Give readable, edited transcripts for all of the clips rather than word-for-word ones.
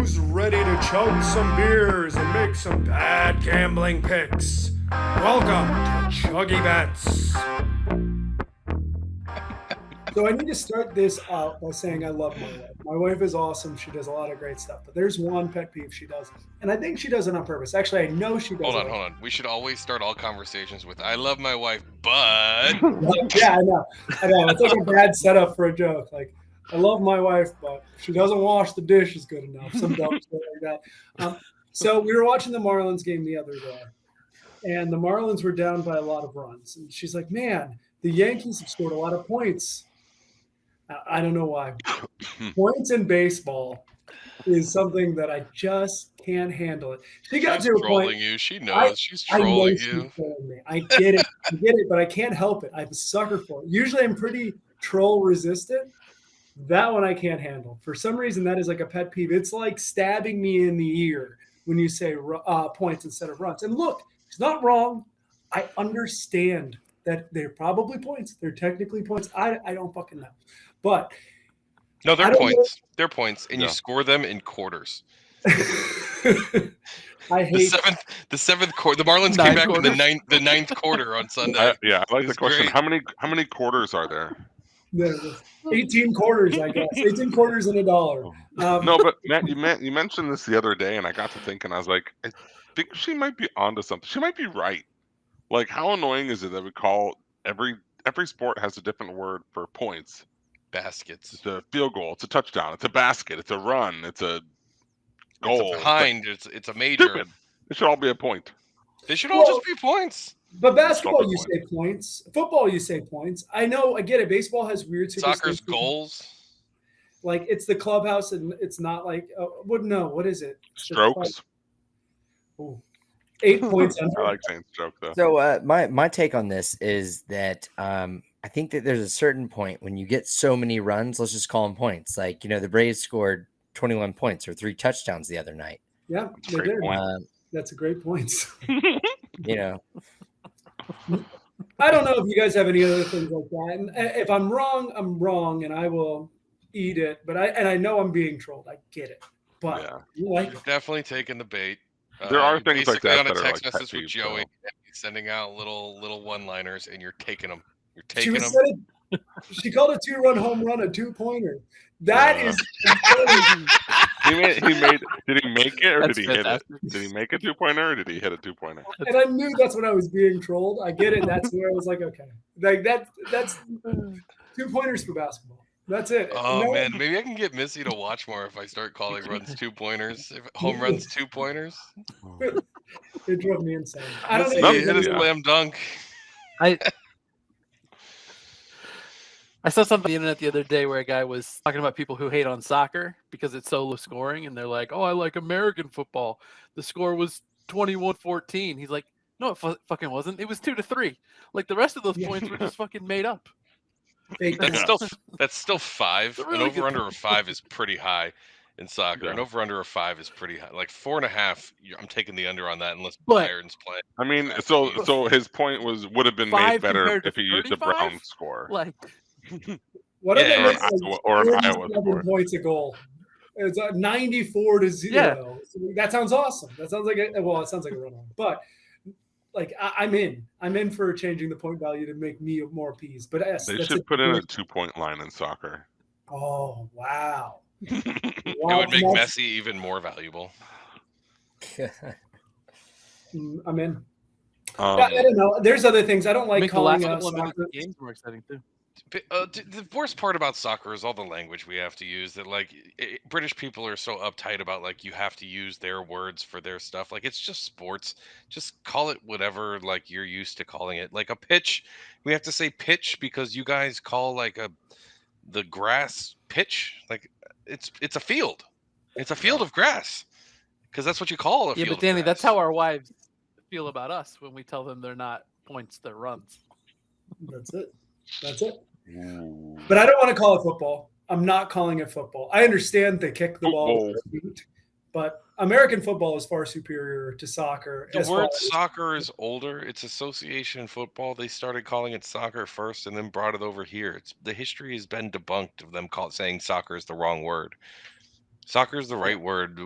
Who's ready to chug some beers and make some bad gambling picks? Welcome to ChuggieBets. So I need to start this out by saying I love my wife. My wife is awesome. She does a lot of great stuff. But there's one pet peeve she does, and I think she does it on purpose. Actually, I know she does Hold on. We should always start all conversations with "I love my wife, but." Yeah, I know. It's like a bad setup for a joke. Like, I love my wife, but she doesn't wash the dishes good enough. Some dumb shit like that. So we were watching the Marlins game the other day, and the Marlins were down by a lot of runs. And she's like, "Man, the Yankees have scored a lot of points." I don't know why. Points in baseball is something that I just can't handle it. She got She's to a trolling point. you. She I knows she's I know trolling she's you. trolling me. I get it, but I can't help it. I'm a sucker for it. Usually, I'm pretty troll resistant. That one I can't handle. For some reason, that is like a pet peeve. It's like stabbing me in the ear when you say points instead of runs. And look, it's not wrong. I understand that they're probably points. They're technically points. I don't fucking know. But No, they're I don't know. points. They're points, and you score them in quarters. I hate the seventh quarter. The Marlins came back in the ninth quarter on Sunday. I like the question. Great. How many quarters are there? 18 quarters, I guess. 18 quarters and $1. No, but Matt, you mentioned this the other day, and I got to thinking. I was like, I think she might be onto something. She might be right. Like, how annoying is it that we call every sport has a different word for points? Baskets. It's a field goal. It's a touchdown. It's a basket. It's a run. It's a goal. It's a behind. It's a major. Stupid. It should all be a point. They should all just be points. But basketball, you say points. Football, you say points. I know. I get it. Baseball has weird Soccer's goals. Like, it's the clubhouse, and it's not like what is it? Strokes. 8 points under. I like saying stroke though. So my take on this is that I think that there's a certain point when you get so many runs, let's just call them points. Like, the Braves scored 21 points or 3 touchdowns the other night. Yeah, they did. That's a great point. I don't know if you guys have any other things like that. And if I'm wrong, and I will eat it. But I know I'm being trolled. I get it. But you're definitely taking the bait. There are things like that on a that text are like message with Joey, sending out little one-liners, and you're taking them. You're taking them. She called a 2-run home run a 2-pointer. That is. Did he make it or did he hit it? Did he make a 2-pointer or did he hit a 2-pointer? And I knew that's when I was being trolled. I get it. That's where I was like, okay, like that's 2-pointers for basketball. That's it. Oh man, maybe I can get Missy to watch more if I start calling runs 2-pointers. If home runs 2-pointers. It drove me insane. I don't know. Hit a slam dunk. I saw something on the internet the other day where a guy was talking about people who hate on soccer because it's so low scoring, and they're like, "Oh, I like American football. The score was 21-14." He's like, "No, it fucking wasn't. It was 2-3. Like, the rest of those points were just fucking made up." That's still 5. An over under of 5 is pretty high in soccer. An over under of 5 is pretty high. Like 4.5, I'm taking the under on that unless Bayern's play. I mean, so his point would have been made better if he used the Brown score. Like, what or an Iowa score. Points a goal. It's 94-0. Yeah. That sounds awesome. That sounds like it sounds like a run on. But like, I'm in for changing the point value to make me more appeased. But they should put in a 2-point line in soccer. Oh wow! It would make Messi even more valuable. I'm in. I don't know. There's other things I don't like calling the games more exciting too. The worst part about soccer is all the language we have to use. That British people are so uptight about, like, you have to use their words for their stuff. Like, it's just sports. Just call it whatever like you're used to calling it. Like a pitch, we have to say pitch because you guys call the grass pitch. Like it's a field. It's a field of grass because that's what you call a field. Yeah, but Danny, that's how our wives feel about us when we tell them they're not points, they're runs. That's it. But I don't want to call it football. I'm not calling it football. I understand they kick the ball with their feet, but American football is far superior to soccer. The word soccer is older. It's association football. They started calling it soccer first and then brought it over here. The history has been debunked of them saying soccer is the wrong word. Soccer is the right word.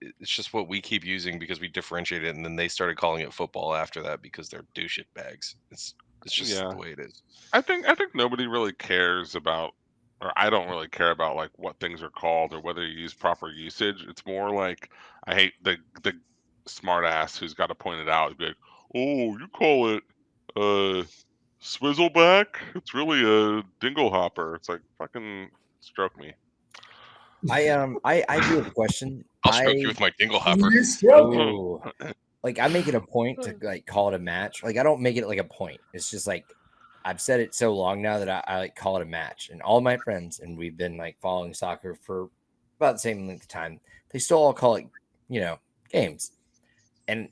It's just what we keep using because we differentiate it, and then they started calling it football after that because they're douche bags. It's just Yeah. the way it is. I think nobody really cares about, or I don't really care about like what things are called or whether you use proper usage. It's more like I hate the smart ass who's got to point it out. Be like, oh, you call it swizzleback? It's really a dingle hopper. It's like fucking stroke me. I do have a question. I'll stroke you with my dingle hopper. You stroke it. Ooh. Like I make it a point to like call it a match. Like I don't make it like a point. It's just like I've said it so long now that I like call it a match. And all my friends, and we've been like following soccer for about the same length of time, they still all call it, games. And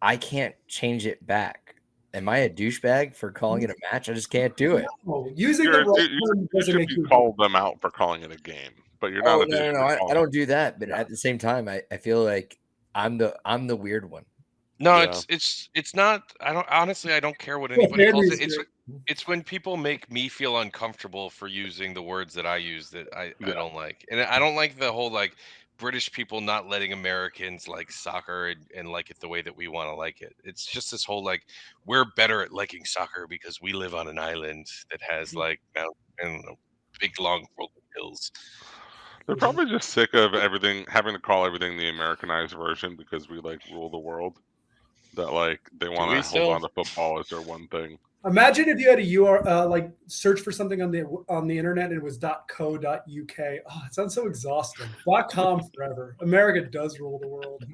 I can't change it back. Am I a douchebag for calling it a match? I just can't do it. No, using the right term doesn't make you call them out for calling it a game, but you're not. Oh, no. I don't do that. But at the same time, I feel like I'm the weird one. No, Yeah. it's not. I don't care what anybody calls it. It's when people make me feel uncomfortable for using the words that I use that I don't like, and I don't like the whole like British people not letting Americans like soccer and like it the way that we want to like it. It's just this whole like we're better at liking soccer because we live on an island that has like big long rolling hills. They're probably just sick of everything having to call everything the Americanized version because we like rule the world. That like they want to hold on to football as their one thing. Imagine if you had a URL like search for something on the internet and it was .co.uk. Oh, it sounds so exhausting. .com forever. America does rule the world.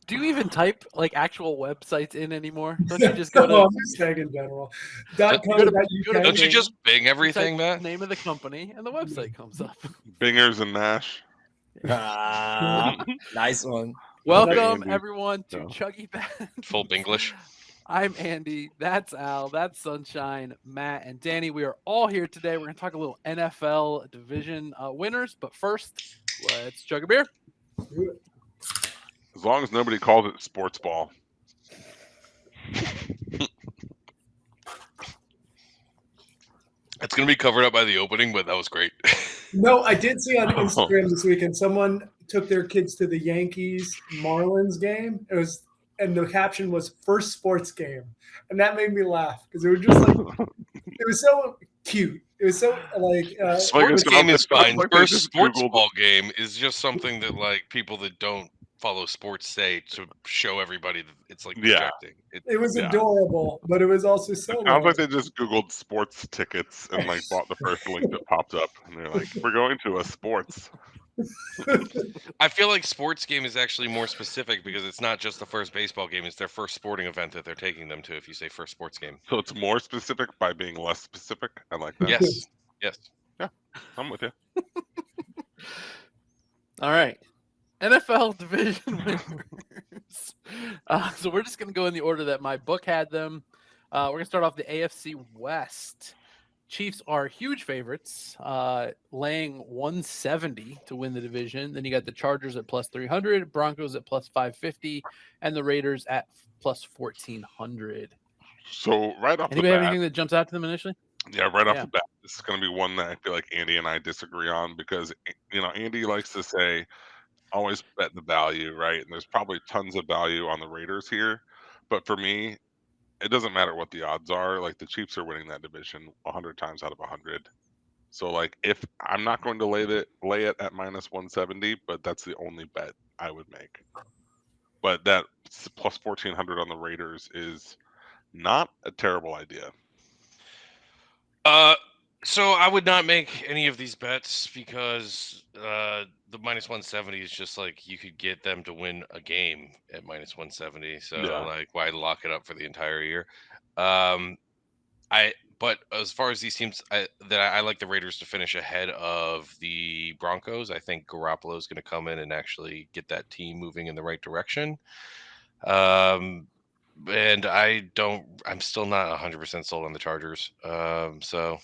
Do you even type like actual websites in anymore? Don't you just go to? I'm just saying in general. .co.uk. Don't you just Bing everything, Matt? Name of the company and the website comes up. Bingers and mash. Nice one. Welcome everyone to ChuggieBets. Full Binglish. I'm Andy. That's Al. That's Sunshine, Matt, and Danny. We are all here today. We're going to talk a little NFL division winners. But first, let's chug a beer. As long as nobody calls it sports ball. It's going to be covered up by the opening, but that was great. No, I did see on Instagram this weekend someone took their kids to the Yankees Marlins game. And the caption was "first sports game," and that made me laugh because it was just like it was so cute. It was so like sports game is fine. First sports ball game is just something that like people that don't follow sports say to show everybody that it's like projecting. It was adorable, but it was also so. It sounds like they just Googled sports tickets and like bought the first link that popped up, and they're like, "We're going to a sports." I feel like sports game is actually more specific because it's not just the first baseball game; it's their first sporting event that they're taking them to. If you say first sports game, so it's more specific by being less specific. I like that. Yes. Yeah, I'm with you. All right. NFL division winners. So we're just going to go in the order that my book had them. We're going to start off the AFC West. Chiefs are huge favorites, laying 170 to win the division. Then you got the Chargers at plus 300, Broncos at plus 550, and the Raiders at plus 1,400. So right off the bat, have anything that jumps out to them initially? Yeah, right off the bat, this is going to be one that I feel like Andy and I disagree on because, Andy likes to say, always bet the value, right? And there's probably tons of value on the Raiders here. But for me, it doesn't matter what the odds are. Like the Chiefs are winning that division 100 times out of 100. So like if I'm not going to lay it at minus 170, but that's the only bet I would make. But that plus 1,400 on the Raiders is not a terrible idea. So I would not make any of these bets because the minus 170 is just like you could get them to win a game at minus 170. So like why lock it up for the entire year? But as far as these teams, I like the Raiders to finish ahead of the Broncos. I think Garoppolo is going to come in and actually get that team moving in the right direction. And I'm still not 100% sold on the Chargers. So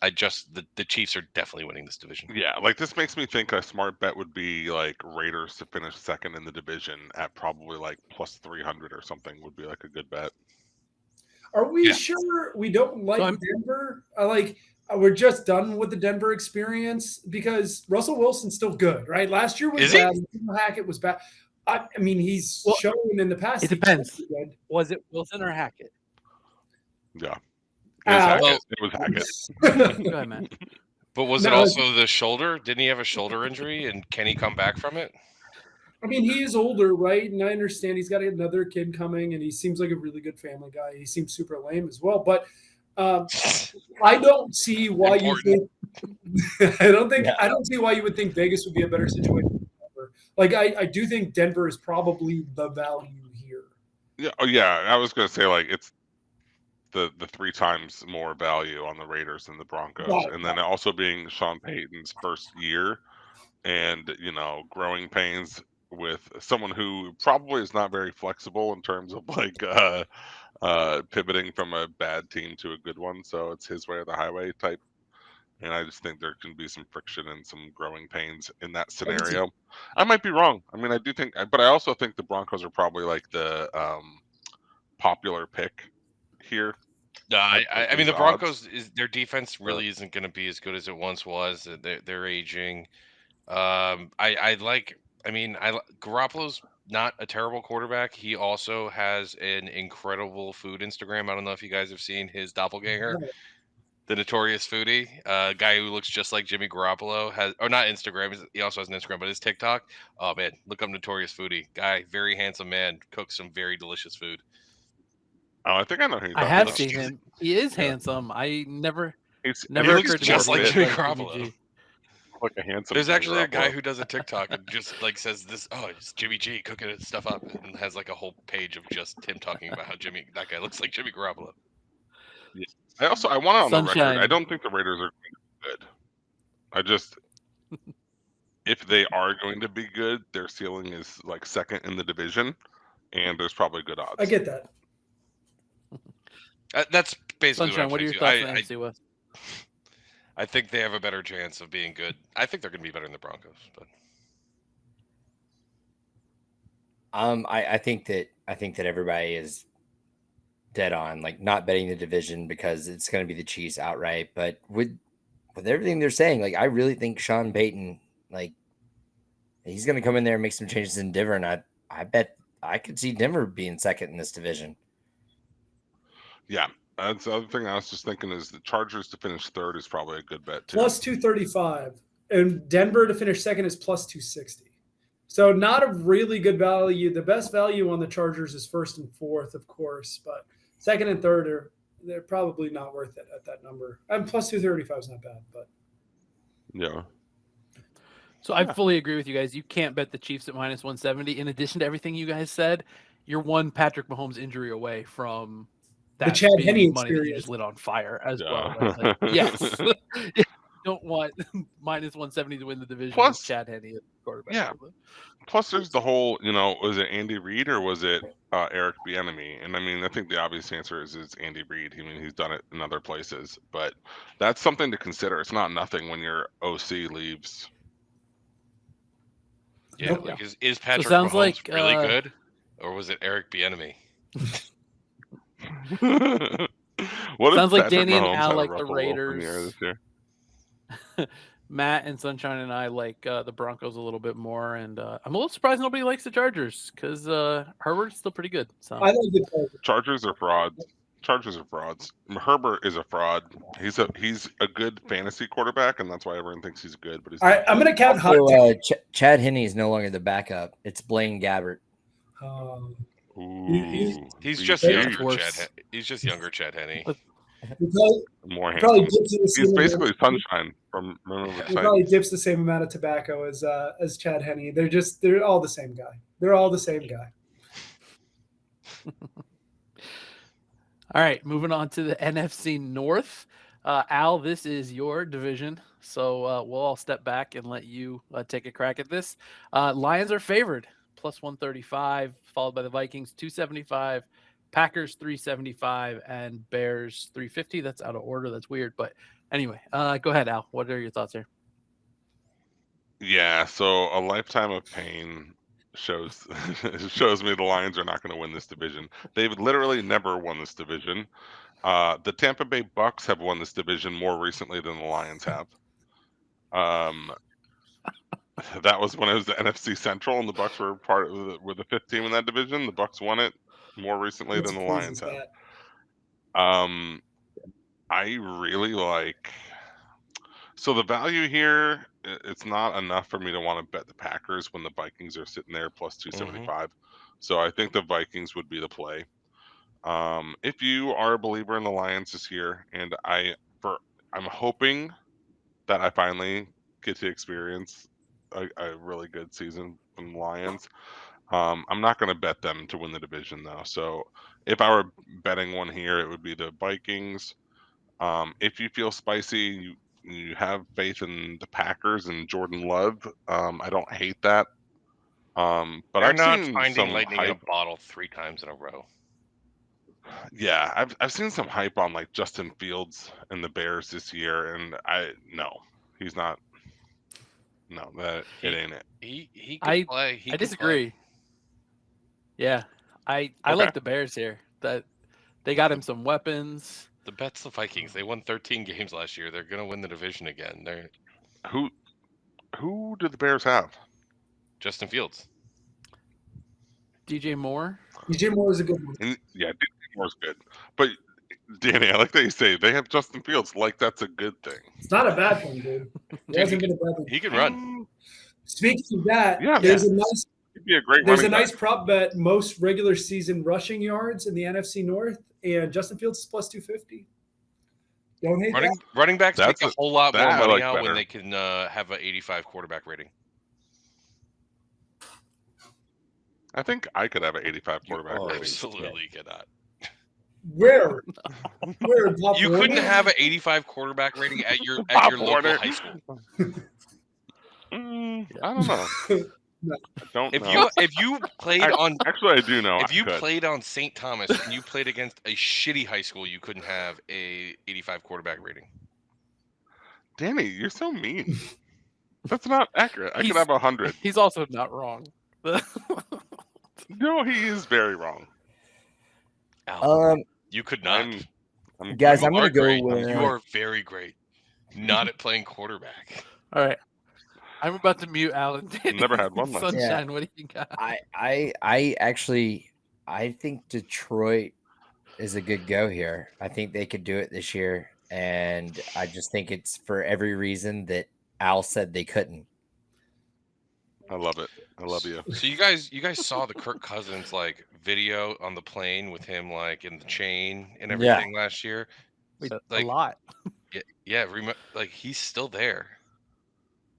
the Chiefs are definitely winning this division. Yeah, like this makes me think a smart bet would be like Raiders to finish second in the division at probably like plus 300 or something would be like a good bet. Are we sure we don't like Denver? we're just done with the Denver experience because Russell Wilson's still good, right? Last year was Is he? bad. Hackett was bad. I mean, he's shown in the past. It depends. Was it Wilson or Hackett? Yeah. It was Hackett. Well- It was Hackett. Go ahead, Matt. But was it also the shoulder? Didn't he have a shoulder injury? And can he come back from it? I mean, he is older, right? And I understand he's got another kid coming, and he seems like a really good family guy. He seems super lame as well. But I don't see why you think. I don't see why you would think Vegas would be a better situation than Denver. Like I do think Denver is probably the value here. Yeah. Oh, yeah. I was going to say, like, it's the 3 times more value on the Raiders than the Broncos. Right. And then also being Sean Payton's first year and, growing pains with someone who probably is not very flexible in terms of like pivoting from a bad team to a good one. So it's his way or the highway type. And I just think there can be some friction and some growing pains in that scenario. I might be wrong. I mean, I do think, but I also think the Broncos are probably like the popular pick here. I mean, the Broncos their defense really isn't going to be as good as it once was. They're aging. Garoppolo's not a terrible quarterback. He also has an incredible food Instagram. I don't know if you guys have seen his doppelganger, the notorious foodie, guy who looks just like Jimmy Garoppolo not Instagram. He also has an Instagram, but his TikTok. Oh man, look up notorious foodie guy. Very handsome man. Cooks some very delicious food. Oh, I think I know who you're I talking have about. seen him. He is handsome. I never He occurred looks to just me like to Jimmy like Garoppolo. Jimmy G. Like a handsome. There's actually a guy Garoppolo. who does a TikTok and just like says this. Oh, it's Jimmy G cooking stuff up, and has like a whole page of just him talking about how that guy looks like Jimmy Garoppolo. Yeah. I want it on the Sunshine. record. I don't think the Raiders are good. I just, if they are going to be good, their ceiling is like second in the division, and there's probably good odds. I get that. That's basically Sunshine, what are your thoughts on NFC West? I think they have a better chance of being good. I think they're going to be better than the Broncos, but I think that everybody is dead on, like not betting the division because it's going to be the Chiefs outright. But with everything they're saying, like I really think Sean Payton, like he's going to come in there and make some changes in Denver, and I bet I could see Denver being second in this division. Yeah, that's the other thing I was just thinking is the Chargers to finish third is probably a good bet too. Plus 235, and Denver to finish second is plus 260. So not a really good value. The best value on the Chargers is first and fourth, of course, but second and third they're probably not worth it at that number. And plus 235 is not bad, but yeah. So I fully agree with you guys. You can't bet the Chiefs at minus 170. In addition to everything you guys said, you're one Patrick Mahomes injury away from that the Chad being Henne money that you experience. just lit on fire as Yeah. well. Right? Like, yes. You don't want minus 170 to win the division Plus- with Chad Henne at quarterback. Yeah. Plus, there's the whole, was it Andy Reid or was it Eric Bieniemy? And I mean, I think the obvious answer is it's Andy Reid. I mean, he's done it in other places, but that's something to consider. It's not nothing when your OC leaves. yeah, Nope. like is Patrick sounds Mahomes like, really good, or was it Eric Bieniemy? What if Sounds like Patrick Danny and Mahomes Al had a like the Russell Wilson year Raiders. this year? Matt and Sunshine and I like the Broncos a little bit more, and I'm a little surprised nobody likes the Chargers because Herbert's still pretty good. So I like the Chargers. Chargers are frauds. Chargers are frauds. Herbert is a fraud. He's a good fantasy quarterback, and that's why everyone thinks he's good. But he's All right, I'm going to count hot. So, Chad Henne is no longer the backup. It's Blaine Gabbert. Ooh, He's just That's younger. worse. He's just younger. Chad Henne. more Probably handsome. dips in the He's same basically Sunshine from Remember the He probably Titans. dips the same amount of tobacco as Chad Henne. They're all the same guy. They're all the same guy. all right, moving on to the NFC North. Al, this is your division, so we'll all step back and let you take a crack at this. Lions are favored, plus 135, followed by the Vikings, 275, Packers, 375, and Bears, 350. That's out of order. That's weird, but anyway, go ahead, Al. What are your thoughts here? Yeah, so a lifetime of pain shows me the Lions are not going to win this division. They've literally never won this division. The Tampa Bay Bucks have won this division more recently than the Lions have. That was when it was the NFC Central, and the Bucks were were the fifth team in that division. The Bucks won it more recently What's than the crazy Lions is have. that? I really like. So the value here, it's not enough for me to want to bet the Packers when the Vikings are sitting there plus 275. So I think the Vikings would be the play. If you are a believer in the Lions this year, and I'm hoping that I finally get to experience a really good season from the Lions. I'm not going to bet them to win the division though. So if I were betting one here, it would be the Vikings. If you feel spicy, you have faith in the Packers and Jordan Love. I don't hate that. But They're I've not seen finding some lightning in a hype. bottle 3 times in a row. Yeah, I've seen some hype on like Justin Fields and the Bears this year, and he's not. No, it ain't it. He could play. He I could disagree. Play. Yeah, I Okay. like the Bears here. That they got him some weapons. The bet's the Vikings. They won 13 games last year. They're gonna win the division again. They're Who did the Bears have? Justin Fields. DJ Moore. DJ Moore is a good one. Yeah, DJ Moore's good. But Danny, I like that you say they have Justin Fields. Like that's a good thing. It's not a bad thing, dude. It hasn't been a bad thing. He can run. Speaking of that, Yeah, there's a nice He'd be a great There's a running nice back. prop bet, most regular season rushing yards in the NFC North, and Justin Fields is plus 250. Don't hate that. Running backs That's make a whole lot more that I money like now better. when they can have an 85 quarterback rating. I think I could have an 85 quarterback Oh, rating. Absolutely cannot. Where? Where? Pop You Warner? couldn't have an 85 quarterback rating at your Pop local Warner. high school. I don't know. I don't know. If you played on Actually, I do know. if you I could. played on St. Thomas and you played against a shitty high school, you couldn't have a 85 quarterback rating. Danny, you're so mean. That's not accurate. I could He's- have 100. He's also not wrong. No, he is very wrong. Al, you could not. Guys, You I'm gonna are go great. with- You are very great. Not at playing quarterback. All right. I'm about to mute Alan. Never had one last year. Sunshine, what do you got? I actually think Detroit is a good go here. I think they could do it this year, and I just think it's for every reason that Al said they couldn't. I love it. I love you. So you guys saw the Kirk Cousins like video on the plane with him like in the chain and everything last year. A lot. Yeah. Like he's still there.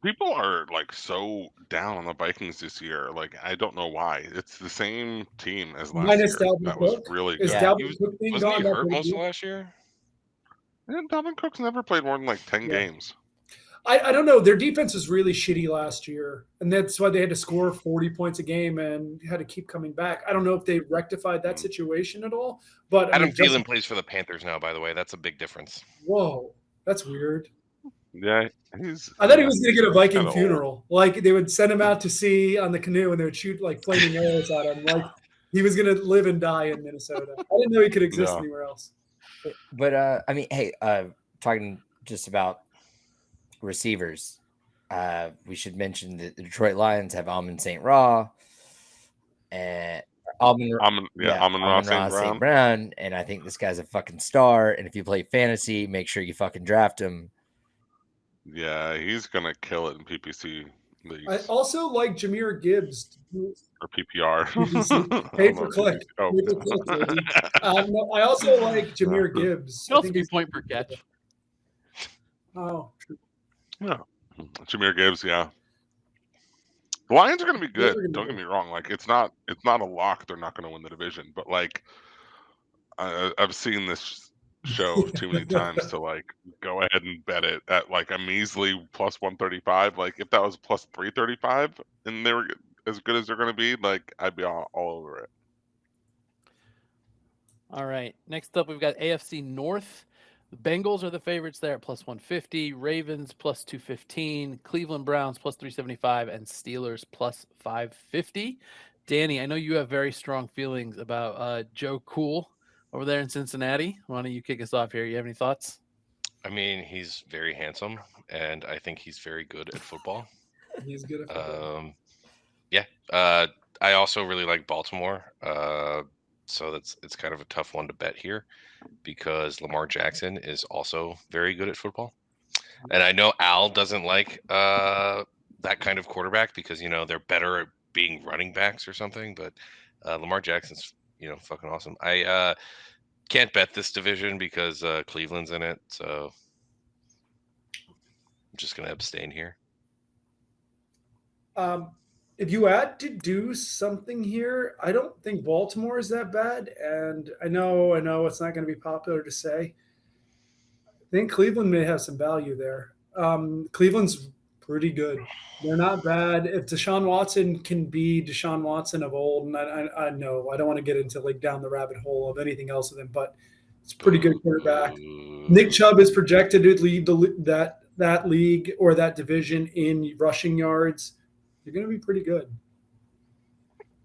People are like so down on the Vikings this year. Like I don't know why. It's the same team as last Minus year. Dalvin That was Cook? really Is good. Dalvin Cook being Wasn't he gone? hurt most of last year? And Dalvin Cook's never played more than like 10 games. I don't know. Their defense was really shitty last year, and that's why they had to score 40 points a game and had to keep coming back. I don't know if they rectified that situation at all. But Adam Thielen plays for the Panthers now, by the way. That's a big difference. Whoa, that's weird. Yeah, I thought he was going to get a Viking kinda funeral. Like they would send him out to sea on the canoe, and they would shoot like flaming arrows at him. Like he was going to live and die in Minnesota. I didn't know he could exist anywhere else. But I mean, hey, talking just about receivers, we should mention that the Detroit Lions have Amon St. Ra and Amon-Ra St. Brown, and I think this guy's a fucking star. And if you play fantasy, make sure you fucking draft him. Yeah, he's gonna kill it in PPC leagues. I also like Jahmyr Gibbs. Or PPR. Pay per click. Pay per click, baby. No, I also like Jahmyr Gibbs. He'll also be point per catch. Oh, true. Yeah. Jahmyr Gibbs, yeah. The Lions are going to be good. They're gonna Don't be get me wrong. Like it's not a lock. They're not going to win the division. But like, I've seen this show too many times to like go ahead and bet it at like a measly plus 135. Like if that was plus 335 and they were as good as they're going to be, like I'd be all over it. All right. Next up, we've got AFC North. The Bengals are the favorites there at plus 150. Ravens plus 215. Cleveland Browns plus 375. And Steelers plus 550. Danny, I know you have very strong feelings about Joe Cool over there in Cincinnati. Why don't you kick us off here? You have any thoughts? I mean, he's very handsome, and I think he's very good at football. He's good at football. Yeah. I also really like Baltimore. So it's kind of a tough one to bet here because Lamar Jackson is also very good at football. And I know Al doesn't like that kind of quarterback because, they're better at being running backs or something. But Lamar Jackson's, fucking awesome. I can't bet this division because Cleveland's in it. So I'm just going to abstain here. If you had to do something here, I don't think Baltimore is that bad. And I know it's not going to be popular to say. I think Cleveland may have some value there. Cleveland's pretty good. They're not bad. If Deshaun Watson can be Deshaun Watson of old, and I know I don't want to get into down the rabbit hole of anything else with him, but it's a pretty good quarterback. Nick Chubb is projected to lead that league or that division in rushing yards. You're going to be pretty good.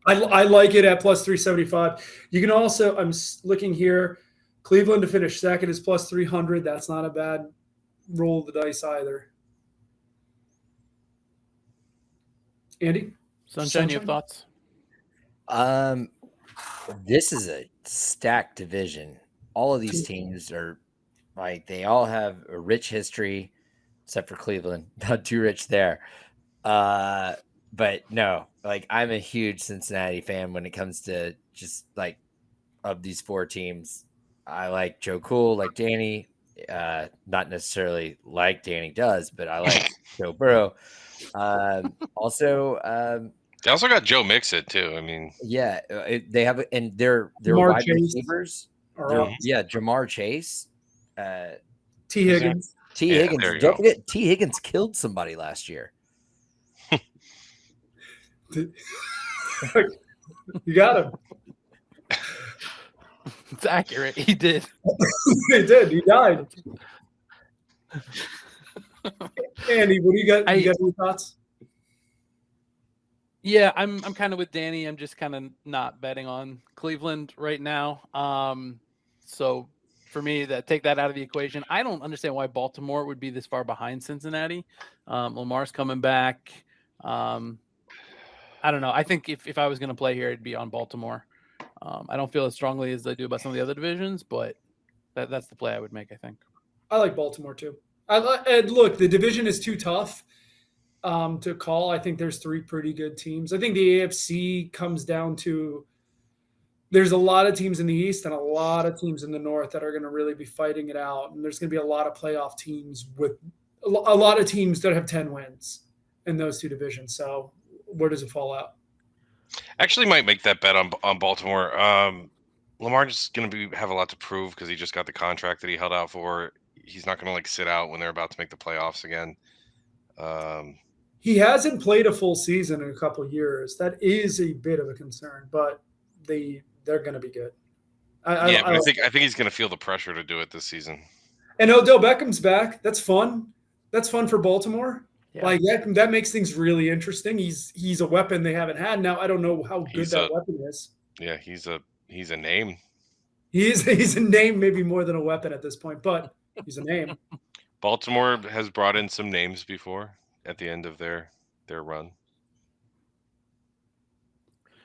I like it at plus 375. You can also, I'm looking here, Cleveland to finish second is plus 300. That's not a bad roll of the dice either. Andy? Sunshine, you have thoughts? This is a stacked division. All of these teams are they all have a rich history, except for Cleveland. Not too rich there. But no, I'm a huge Cincinnati fan when it comes to just of these four teams. I like Joe Cool, like Danny. Not necessarily like Danny does, but I like Joe Burrow. They also got Joe Mixon too. I mean, yeah, they have, and their Jamar wide Chase. receivers. Jamar Chase, T. Higgins. Higgins. Don't forget, T. Higgins killed somebody last year. You got him. It's accurate. He did. He did. He died. Andy, what do you got? You got any thoughts? Yeah, I'm kind of with Danny. I'm just kind of not betting on Cleveland right now. So for me, take that out of the equation. I don't understand why Baltimore would be this far behind Cincinnati. Lamar's coming back. I don't know. I think if I was going to play here, it'd be on Baltimore. I don't feel as strongly as I do about some of the other divisions, but that's the play I would make, I think. I like Baltimore too. And look, the division is too tough to call. I think there's three pretty good teams. I think the AFC comes down to there's a lot of teams in the East and a lot of teams in the North that are going to really be fighting it out. And there's going to be a lot of playoff teams with a lot of teams that have 10 wins in those two divisions. So where does it fall out? Actually might make that bet on Baltimore. Lamar just going to have a lot to prove because he just got the contract that he held out for. He's not going to sit out when they're about to make the playoffs again. He hasn't played a full season in a couple of years. That is a bit of a concern, but they're going to be good. I think he's going to feel the pressure to do it this season. And Odell Beckham's back. That's fun. That's fun for Baltimore. Yeah. That makes things really interesting. He's a weapon they haven't had. Now I don't know how good that weapon is. Yeah, he's a name. He's a name, maybe more than a weapon at this point, but he's a name. Baltimore has brought in some names before at the end of their run.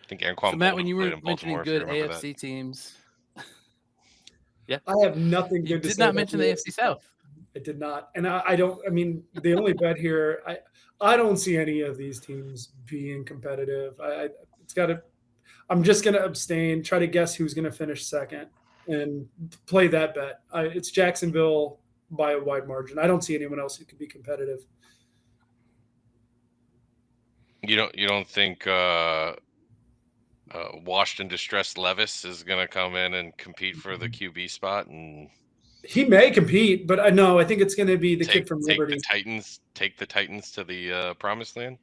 I think Anquan. So Matt, when you were mentioning good AFC teams, yeah, I have nothing good to say. Did not mention the AFC South. I did not, and I don't. I mean, the only bet here, I don't see any of these teams being competitive. I'm just going to abstain. Try to guess who's going to finish second, and play that bet. It's Jacksonville by a wide margin. I don't see anyone else who could be competitive. You don't think washed and distressed Levis is going to come in and compete for the QB spot? And he may compete, but I think it's going to be the kid from Liberty. Take the Titans to the promised land.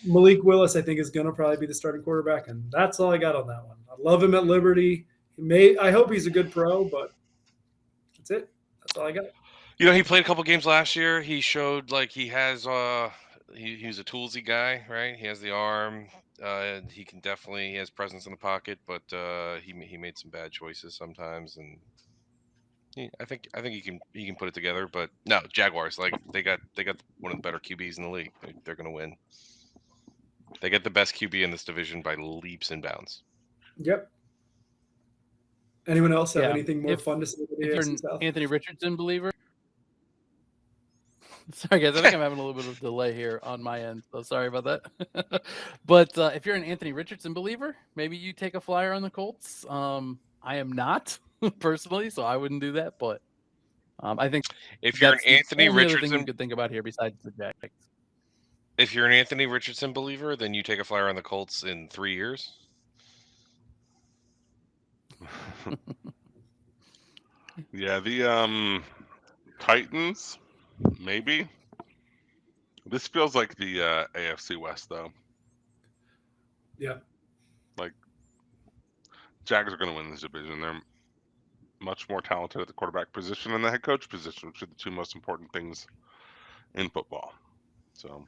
Malik Willis, I think, is going to probably be the starting quarterback, and that's all I got on that one. I love him at Liberty. I hope he's a good pro, but that's it. That's all I got. He played a couple games last year. He showed he has he's a toolsy guy, right? He has the arm. He can definitely he has presence in the pocket, but he made some bad choices sometimes, and I think he can put it together. But no, Jaguars like they got one of the better QBs in the league. They're gonna win. They get the best QB in this division by leaps and bounds. Yep. Anyone else have Yeah, anything more fun to say about the If you're AFC an South? Anthony Richardson believer, sorry guys, I think I'm having a little bit of delay here on my end, so sorry about that. But if you're an Anthony Richardson believer, maybe you take a flyer on the Colts. I am not personally, so I wouldn't do that. But I think If you're an that's the Anthony only other thing you Richardson, could think about here besides the Jags. if you're an Anthony Richardson believer, then you take a flyer on the Colts in 3 years. Yeah, the Titans, maybe. This feels like the AFC West, though. Yeah. Like, Jags are going to win this division. They're much more talented at the quarterback position and the head coach position, which are the two most important things in football. So,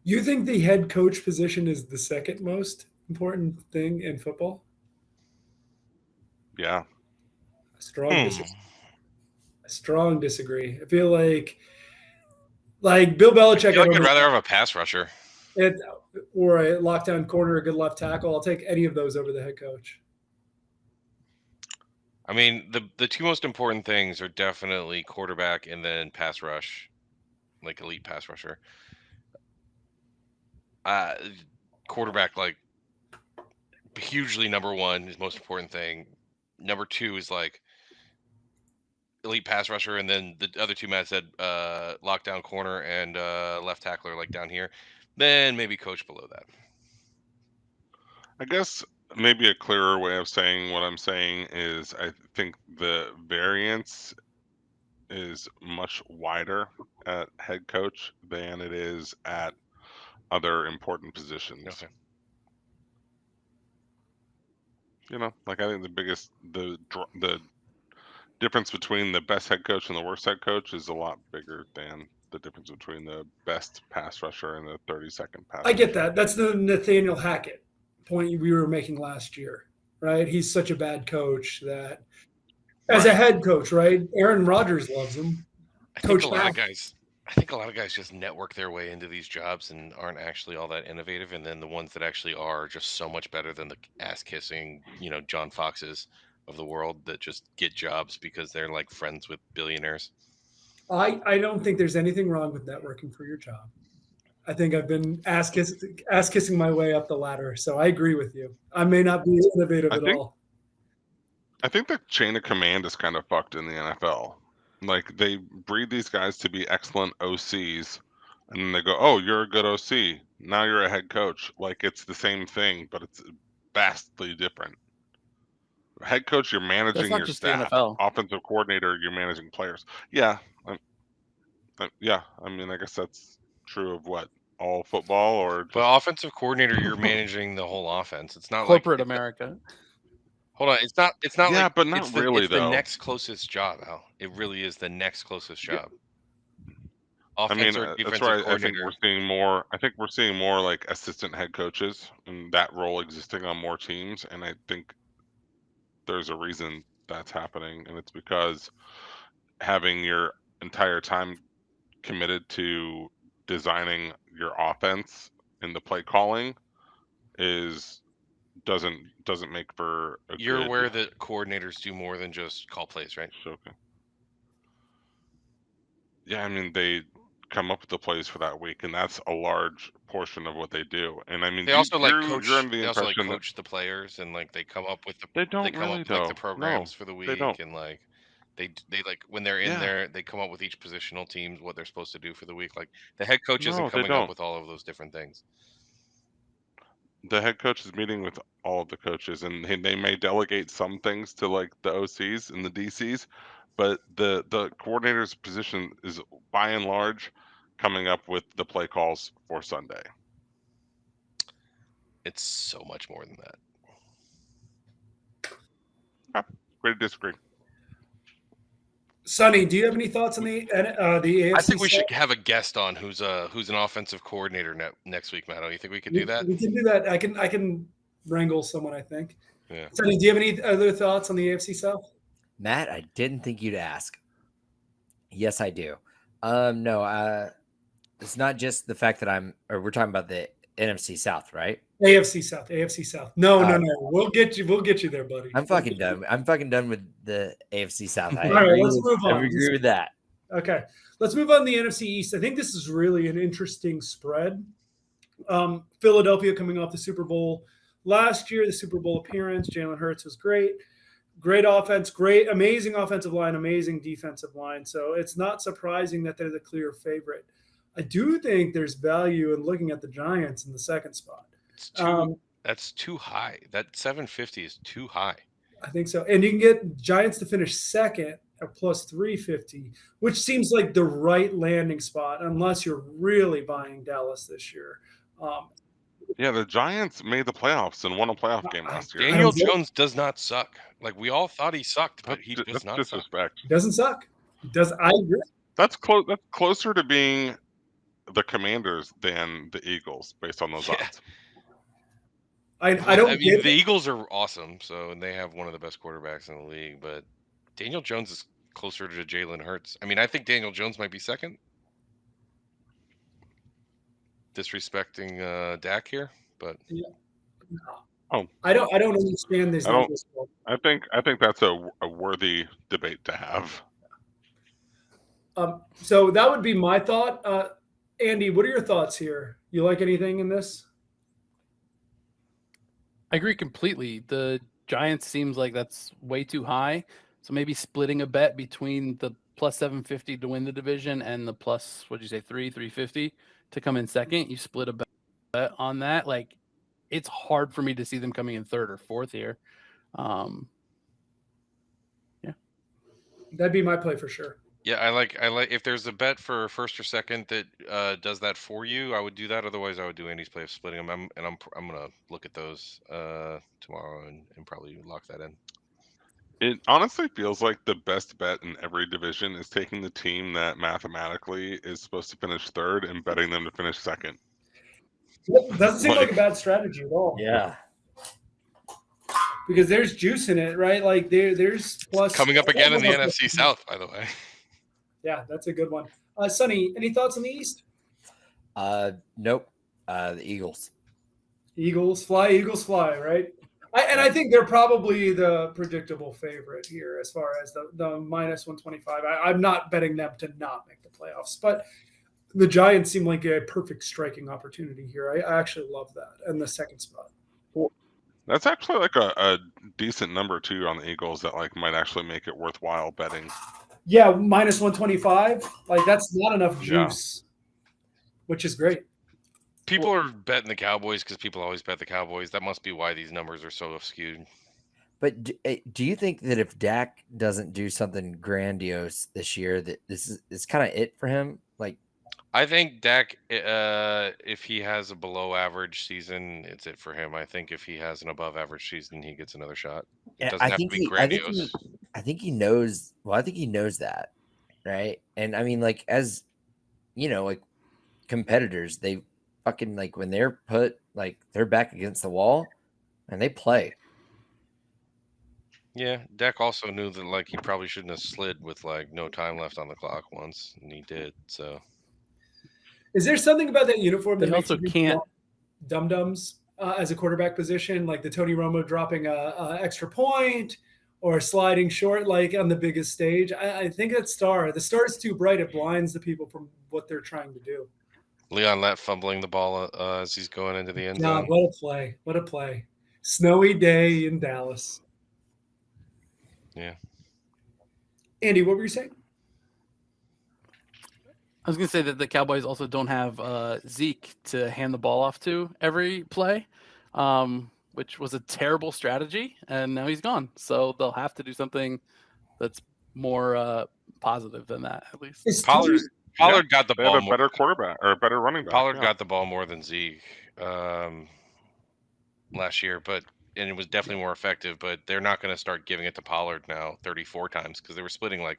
You think the head coach position is the second most important thing in football? yeah. Strong disagree. Strong disagree. I feel like Bill Belichick. I feel like I'd rather have a pass rusher. Or a lockdown corner, a good left tackle. I'll take any of those over the head coach. I mean, the two most important things are definitely quarterback and then pass rush, like elite pass rusher. Quarterback, like hugely number one is most important thing. Number two is like elite pass rusher, and then the other two Matt said lockdown corner and left tackler, like down here. Then maybe coach below that. I guess maybe a clearer way of saying what I'm saying is I think the variance is much wider at head coach than it is at other important positions. Okay. You know, like I think the difference between the best head coach and the worst head coach is a lot bigger than the difference between the best pass rusher and the 32nd pass. I get that. That's the Nathaniel Hackett point we were making last year, right? He's such a bad coach that, as a head coach, right? Aaron Rodgers loves him. I think a lot of guys just network their way into these jobs and aren't actually all that innovative, and then the ones that actually are just so much better than the ass kissing, John Foxes of the world that just get jobs because they're like friends with billionaires. I don't think there's anything wrong with networking for your job. I think I've been ass kissing my way up the ladder, so I agree with you. I may not be innovative at all. I think the chain of command is kind of fucked in the NFL. Like they breed these guys to be excellent OCs, and then they go, "Oh, you're a good OC. Now you're a head coach." Like it's the same thing, but it's vastly different. Head coach, you're managing your staff. Offensive coordinator, you're managing players. Yeah, yeah. I mean, I guess that's true of what all football or. But offensive coordinator, you're managing the whole offense. It's not corporate like America. Hold on, it's not. Yeah, like, but not it's really it's though. the next closest job, Al. It really is the next closest job. I mean, that's right. I think we're seeing more. I think we're seeing more like assistant head coaches and that role existing on more teams, and I think there's a reason that's happening, and it's because having your entire time committed to designing your offense and the play calling doesn't make for a You're good. aware that coordinators do more than just call plays, right? Okay. Yeah, I mean they come up with the plays for that week, and that's a large portion of what they do. And I mean, they also coach. You're under the impression coach the players, and like they come up with the they don't really like the programs for the week, and like they like when they're in there, they come up with each positional teams what they're supposed to do for the week. Like the head coach isn't coming up with all of those different things. The head coach is meeting with all of the coaches, and they may delegate some things to like the OCs and the DCs, but the coordinator's position is by and large coming up with the play calls for Sunday. It's so much more than that. Great to disagree. Sonny, do you have any thoughts on the AFC? I think we South? should have a guest on who's an offensive coordinator next week, Matt. You think we could do that? We can do that. I can wrangle someone, I think. Yeah. Sonny, do you have any other thoughts on the AFC South? Matt, I didn't think you'd ask. Yes, I do. No, it's not just the fact that we're talking about the NFC South, right? AFC South. No. We'll get you there, buddy. I'm fucking done. I'm fucking done with the AFC South. All right, let's move on. I agree with that. Okay, let's move on to the NFC East. I think this is really an interesting spread. Philadelphia coming off the Super Bowl last year, the Super Bowl appearance. Jalen Hurts was great. Great offense, amazing offensive line, amazing defensive line. So it's not surprising that they're the clear favorite. I do think there's value in looking at the Giants in the second spot. That's too high. That 750 is too high. I think so. And you can get Giants to finish second at plus 350, which seems like the right landing spot unless you're really buying Dallas this year. Yeah, the Giants made the playoffs and won a playoff game last year. Daniel Jones does not suck. Like we all thought he sucked, but he does not disrespect. He doesn't suck. I agree. That's closer to being the Commanders than the Eagles based on those odds. I mean, the Eagles are awesome, and they have one of the best quarterbacks in the league, but Daniel Jones is closer to Jalen Hurts. I mean, I think Daniel Jones might be second. Disrespecting Dak here, but I don't understand this. I think that's a worthy debate to have. So that would be my thought. Andy, what are your thoughts here? You like anything in this? I agree completely. The Giants seems like that's way too high. So maybe splitting a bet between the plus 750 to win the division and the plus, what'd you say, 350 to come in second. You split a bet on that. Like, it's hard for me to see them coming in third or fourth here. Yeah. That'd be my play for sure. Yeah, I like if there's a bet for first or second that does that for you, I would do that. Otherwise, I would do Andy's play of splitting them. I'm gonna look at those tomorrow and probably lock that in. It honestly feels like the best bet in every division is taking the team that mathematically is supposed to finish third and betting them to finish second. It doesn't seem like a bad strategy at all. Yeah. Because there's juice in it, right? Like there's plus coming up again in the NFC South, by the way. Yeah, that's a good one. Sonny, any thoughts on the East? Nope. The Eagles. Eagles fly, right? I think they're probably the predictable favorite here as far as the minus 125. I'm not betting them to not make the playoffs, but the Giants seem like a perfect striking opportunity here. I actually love that. And the second spot. That's actually like a decent number too on the Eagles that like might actually make it worthwhile betting. Yeah, minus 125. Like that's not enough juice, which is great. People are betting the Cowboys because people always bet the Cowboys. That must be why these numbers are so skewed. But do you think that if Dak doesn't do something grandiose this year, that this is kind of it for him? Like, I think Dak, if he has a below average season, it's it for him. I think if he has an above average season, he gets another shot. It doesn't have to be grandiose. I think he knows. Well, I think he knows that, right? And I mean, like as you know, like competitors, they fucking like when they're put like they're back against the wall, and they play. Yeah, Dak also knew that like he probably shouldn't have slid with like no time left on the clock once, and he did. So. Is there something about that uniform that also can't dum-dums as a quarterback position, like the Tony Romo dropping a extra point or sliding short, like on the biggest stage? I think the star is too bright. It blinds the people from what they're trying to do. Leon Lett fumbling the ball as he's going into the end zone. What a play. Snowy day in Dallas. Yeah. Andy, what were you saying? I was going to say that the Cowboys also don't have Zeke to hand the ball off to every play, which was a terrible strategy, and now he's gone. So they'll have to do something that's more positive than that, at least. Pollard got the ball. They have a better quarterback or a better running back. Pollard got the ball more than Zeke last year, and it was definitely more effective. But they're not going to start giving it to Pollard now 34 times because they were splitting like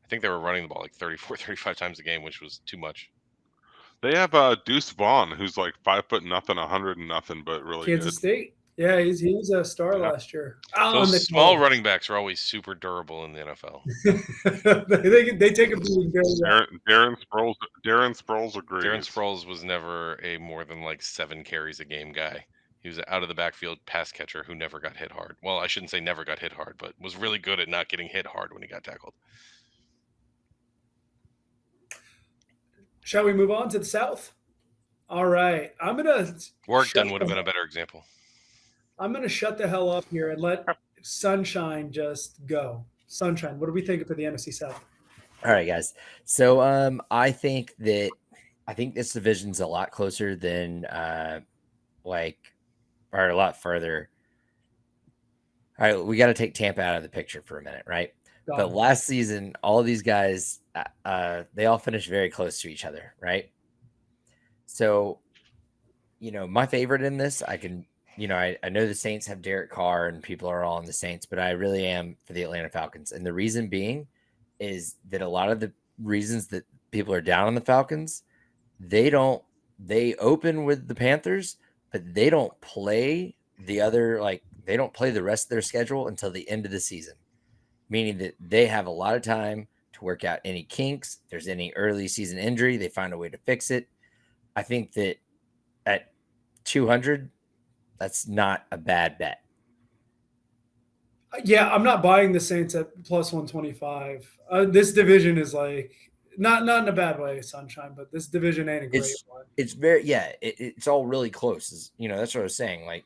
I think they were running the ball like 34, 35 times a game, which was too much. They have Deuce Vaughn, who's like 5'0", 100 and nothing, but really Kansas good. State. Yeah, he was a star Yeah. last year. Those small running backs are always super durable in the NFL. they take a beating very well. Darren Sproles agrees. Darren Sproles was never a more than like 7 carries a game guy. He was an out of the backfield pass catcher who never got hit hard. Well, I shouldn't say never got hit hard, but was really good at not getting hit hard when he got tackled. Shall we move on to the South? All right. I'm going to Workdon would have been a better example. I'm going to shut the hell up here and let Sunshine just go. Sunshine, what do we think for the NFC South? All right, guys. So I think this division's a lot closer than or a lot further. All right, we got to take Tampa out of the picture for a minute, right? But last season, all of these guys, they all finished very close to each other, right? So, my favorite in this, I know the Saints have Derek Carr and people are all on the Saints, but I really am for the Atlanta Falcons. And the reason being is that a lot of the reasons that people are down on the Falcons, they open with the Panthers, but they don't play they don't play the rest of their schedule until the end of the season, meaning that they have a lot of time to work out any kinks. If there's any early season injury, they find a way to fix it. I think that at 200, that's not a bad bet. Yeah, I'm not buying the Saints at plus 125. This division is like not in a bad way, Sunshine, but this division ain't a great one. It's very it's all really close. That's what I was saying. Like,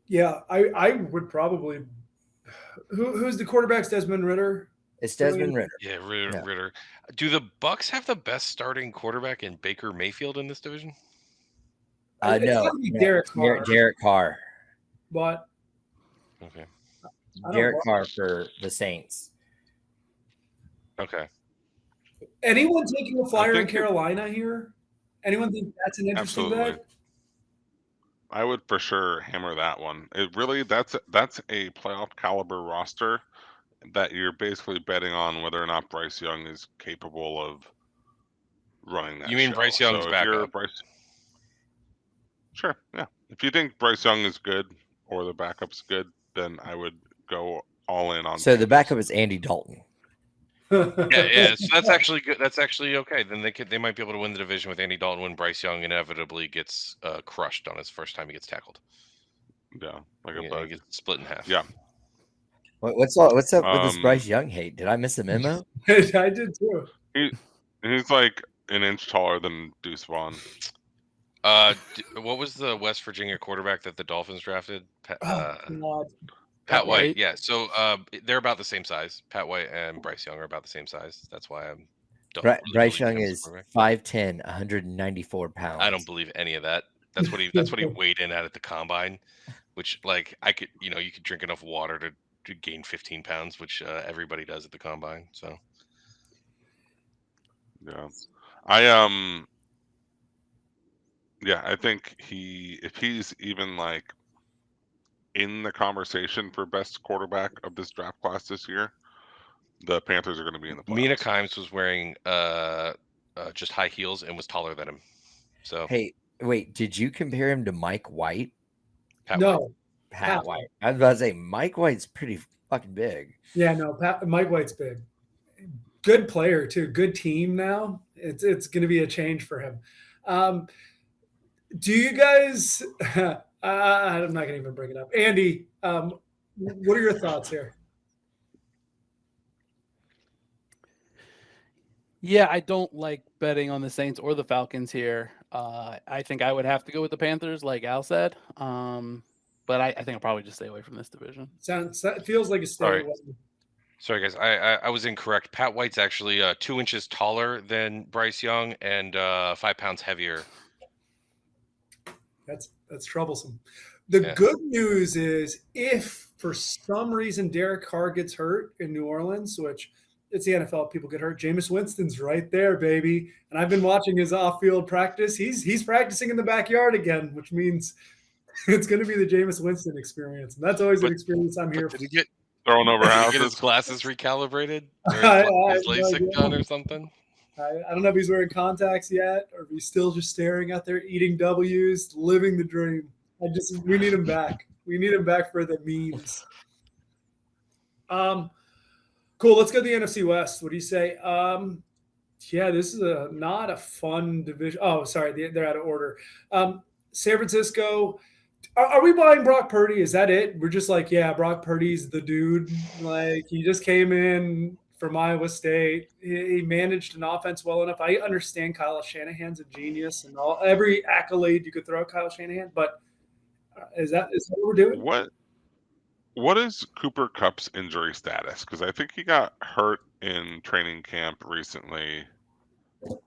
yeah, I would probably. Who's the quarterback's Desmond Ritter? It's Desmond Ritter. Yeah, Ritter. Do the Bucks have the best starting quarterback in Baker Mayfield in this division? No, Derek Carr. Derek Carr. But okay, Derek Carr for the Saints. Okay. Anyone taking a flyer in Carolina here? Anyone think that's an interesting bet? I would for sure hammer that one. It really that's a playoff caliber roster that you're basically betting on whether or not Bryce Young is capable of running that. You mean show. Bryce Young's backup? Sure, yeah. If you think Bryce Young is good or the backup's good, then I would go all in on. So the backup is Andy Dalton. yeah. So that's actually good. That's actually okay. Then they might be able to win the division with Andy Dalton when Bryce Young inevitably gets crushed on his first time he gets tackled. Yeah, like a He bug. gets split in half. Yeah. What's up with this Bryce Young hate? Did I miss a memo? I did too. He's like an inch taller than Deuce Vaughn. What was the West Virginia quarterback that the Dolphins drafted? Pat White. Yeah. So they're about the same size. Pat White and Bryce Young are about the same size. That's why I'm. Bryce Young is 5'10", 194 pounds. I don't believe any of that. That's what he weighed in at the combine, which you could drink enough water to gain 15 pounds, which everybody does at the combine. So. Yeah. I think if he's even like in the conversation for best quarterback of this draft class this year, the Panthers are going to be in the playoffs. Mina Kimes was wearing just high heels and was taller than him. So hey, wait, did you compare him to Mike White? Pat White. I was about to say Mike White's pretty fucking big. Yeah, no, Mike White's big. Good player too. Good team now. It's going to be a change for him. Do you guys? I'm not going to even bring it up. Andy, what are your thoughts here? Yeah, I don't like betting on the Saints or the Falcons here. I think I would have to go with the Panthers, like Al said. But I think I'll probably just stay away from this division. Feels like a stay away. Sorry, guys. I was incorrect. Pat White's actually 2 inches taller than Bryce Young and 5 pounds heavier. That's troublesome. The good news is if for some reason Derek Carr gets hurt in New Orleans, which it's the NFL, people get hurt. Jameis Winston's right there, baby. And I've been watching his off-field practice. He's practicing in the backyard again, which means it's going to be the Jameis Winston experience. And that's always an experience I'm here for. Throwing over Did he get his houses. glasses recalibrated? Or his, I his have no LASIK idea. done or something? I don't know if he's wearing contacts yet, or if he's still just staring out there, eating W's, living the dream. We need him back. We need him back for the memes. Cool. Let's go to the NFC West. What do you say? Yeah, this is not a fun division. Oh, sorry, they're out of order. San Francisco. Are we buying Brock Purdy? Is that it? We're just like, yeah, Brock Purdy's the dude. Like, he just came in from Iowa State. He managed an offense well enough. I understand Kyle Shanahan's a genius and every accolade you could throw at Kyle Shanahan, but is that what we're doing? What is Cooper Kupp's injury status? Because I think he got hurt in training camp recently.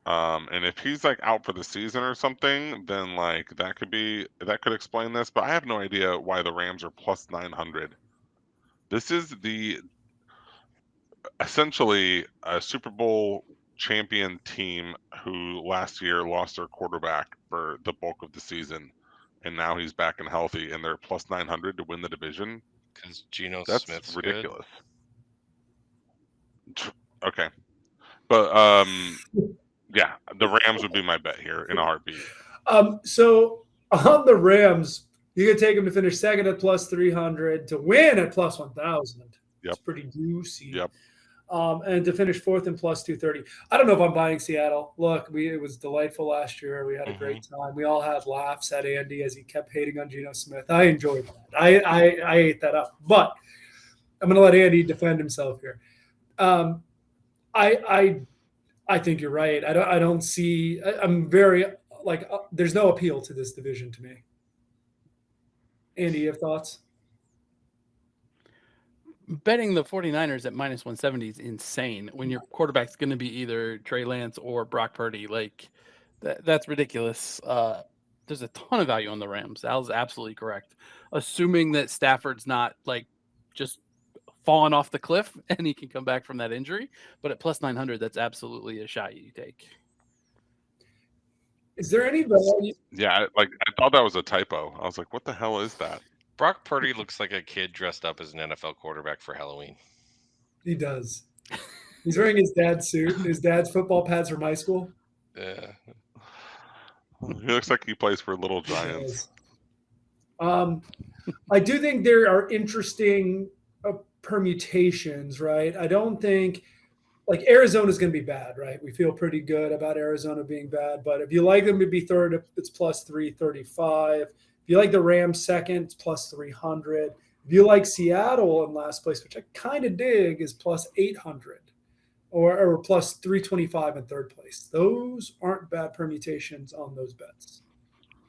And if he's like out for the season or something, then like that could explain this. But I have no idea why the Rams are plus 900. This is essentially a Super Bowl champion team who last year lost their quarterback for the bulk of the season, and now he's back and healthy, and they're plus 900 to win the division. Because Geno That's Smith's ridiculous. Okay, but yeah, the Rams would be my bet here in a heartbeat. So on the Rams, you can take them to finish second at plus 300, to win at plus 1,000. Yep. It's pretty juicy. Yep. And to finish fourth and plus 230. I don't know if I'm buying Seattle. Look, it was delightful last year. We had a great time. We all had laughs at Andy as he kept hating on Geno Smith. I enjoyed that. I ate that up. But I'm going to let Andy defend himself here. I think you're right. I don't see. I'm very there's no appeal to this division to me. Andy, you have thoughts? Betting the 49ers at minus 170 is insane when your quarterback's going to be either Trey Lance or Brock Purdy. Like, that's ridiculous. There's a ton of value on the Rams. Al's absolutely correct. Assuming that Stafford's not like just falling off the cliff and he can come back from that injury. But at plus 900, that's absolutely a shot you take. Is there any value? Yeah, I thought that was a typo. I was like, what the hell is that? Brock Purdy looks like a kid dressed up as an NFL quarterback for Halloween. He does. He's wearing his dad's suit, his dad's football pads from high school. Yeah. He looks like he plays for Little Giants. I do think there are interesting permutations, right? I don't think Arizona's going to be bad, right? We feel pretty good about Arizona being bad, but if you like them to be third, it's plus 335. If you like the Rams second, it's plus 300. If you like Seattle in last place, which I kind of dig, is plus 800 or plus 325 in third place. Those aren't bad permutations on those bets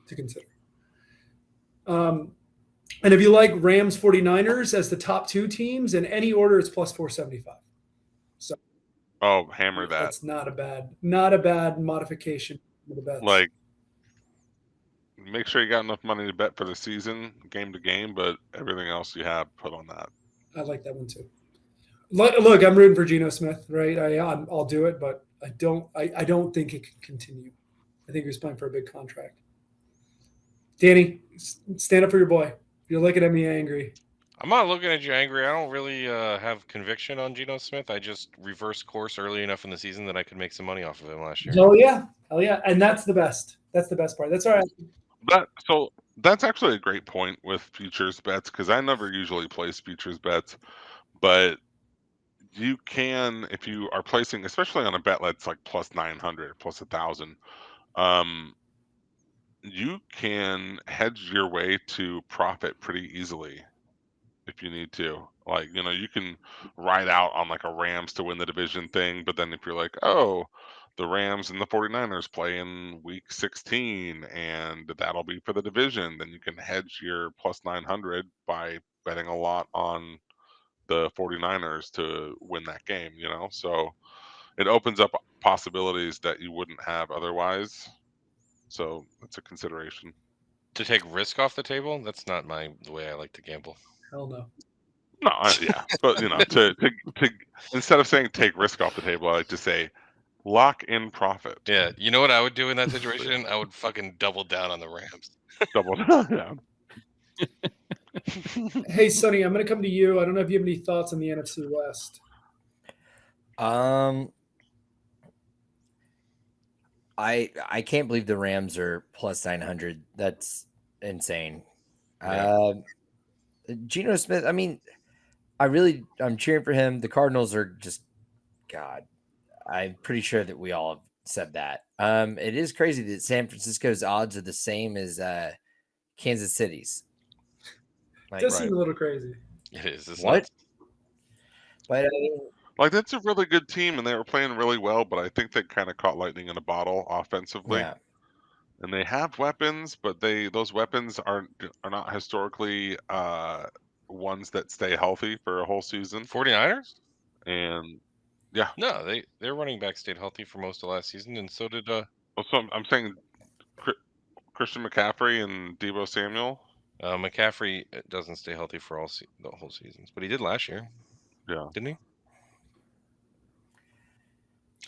to consider. And if you like Rams 49ers as the top two teams in any order, it's plus 475. So Hammer that. That's not a bad modification for the bets. Like, make sure you got enough money to bet for the season, game to game, but everything else you have, put on that. I like that one too. Look, I'm rooting for Geno Smith, right? I'll do it, but I don't think it can continue. I think he's playing for a big contract. Danny, stand up for your boy. You're looking at me angry. I'm not looking at you angry. I don't really have conviction on Geno Smith. I just reversed course early enough in the season that I could make some money off of him last year. Hell yeah. And that's the best. That's the best part. That's all right. So that's actually a great point with futures bets, because I never usually place futures bets, but you can, if you are placing, especially on a bet that's like plus 900, plus 1,000, you can hedge your way to profit pretty easily if you need to. Like, you can ride out on like a Rams to win the division thing, but then if you're like, oh, the Rams and the 49ers play in week 16 and that'll be for the division, then you can hedge your plus 900 by betting a lot on the 49ers to win that game, so it opens up possibilities that you wouldn't have otherwise. So that's a consideration. To take risk off the table? That's not the way I like to gamble. Hell no. No, yeah, but to instead of saying take risk off the table, I like to say lock in profit. Yeah, you know what I would do in that situation? I would fucking double down on the Rams. Double down. Hey, Sonny, I'm going to come to you. I don't know if you have any thoughts on the NFC West. I can't believe the Rams are plus 900. That's insane. Yeah. Geno Smith, I mean, I'm cheering for him. The Cardinals are just, God, I'm pretty sure that we all have said that. It is crazy that San Francisco's odds are the same as Kansas City's. It does seem a little crazy. It is. It's What? nuts. But Like, that's a really good team, and they were playing really well, but I think they kind of caught lightning in a bottle offensively. yeah, And they have weapons, but those weapons are not historically ones that stay healthy for a whole season. 49ers? And yeah, No, their running back stayed healthy for most of last season, and so did so I'm saying Christian McCaffrey and Deebo Samuel. McCaffrey doesn't stay healthy for the whole seasons, but he did last year. Yeah, didn't he?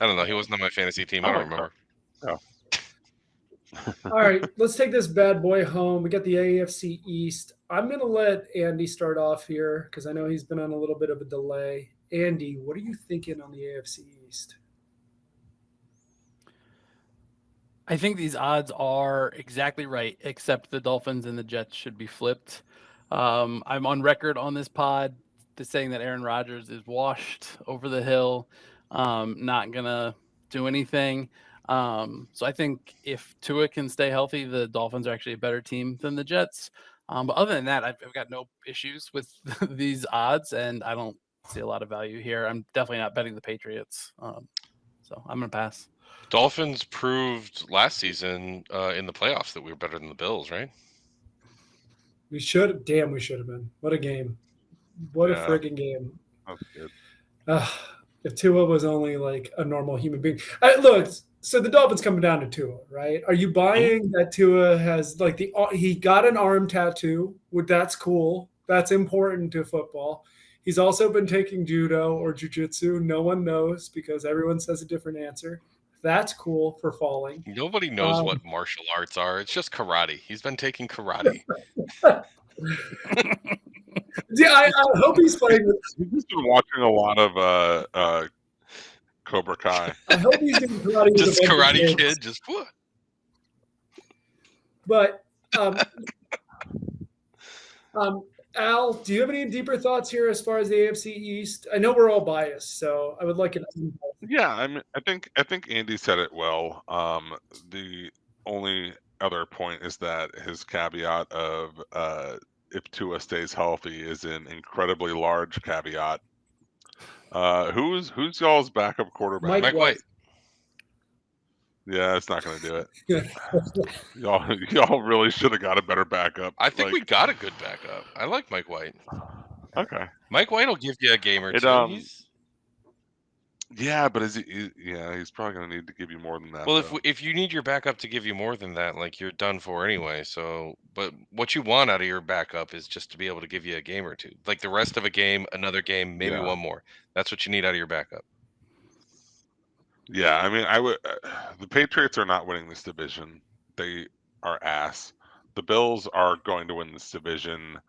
I don't know. He wasn't on my fantasy team. I don't remember. Yeah. All right, let's take this bad boy home. We got the AFC East. I'm going to let Andy start off here because I know he's been on a little bit of a delay. Andy, what are you thinking on the AFC East? I think these odds are exactly right, except the Dolphins and the Jets should be flipped. I'm on record on this pod to saying that Aaron Rodgers is washed over the hill, not going to do anything. So I think if Tua can stay healthy, the Dolphins are actually a better team than the Jets. But other than that, I've got no issues with these odds, and I don't see a lot of value here. I'm definitely not betting the Patriots. So I'm going to pass. Dolphins proved last season in the playoffs that we were better than the Bills, right? We should have been. What a game. What a freaking game. That's good. If Tua was only like a normal human being. Look, so the Dolphins coming down to Tua, right? Are you buying that Tua has like he got an arm tattoo? That's cool. That's important to football. He's also been taking judo or jiu-jitsu. No one knows because everyone says a different answer. That's cool for falling. Nobody knows what martial arts are. It's just karate. He's been taking karate. Yeah, I hope he's playing with. He's just been watching a lot of Cobra Kai. I hope he's doing karate with Just a bunch of Karate kids. Kid. Just what? But Al, do you have any deeper thoughts here as far as the AFC East? I know we're all biased, so I would like an. Yeah, I mean, I think Andy said it well. The only other point is that his caveat of if Tua stays healthy is an incredibly large caveat. Who's y'all's backup quarterback? Mike White. Yeah, it's not going to do it. y'all really should have got a better backup. I think we got a good backup. I like Mike White. Okay. Mike White will give you a game or two. Yeah, but he's probably going to need to give you more than that. Well, if you need your backup to give you more than that, like you're done for anyway. So, but what you want out of your backup is just to be able to give you a game or two, like the rest of a game, another game, maybe one more. That's what you need out of your backup. Yeah, I mean, I would. The Patriots are not winning this division. They are ass. The Bills are going to win this division,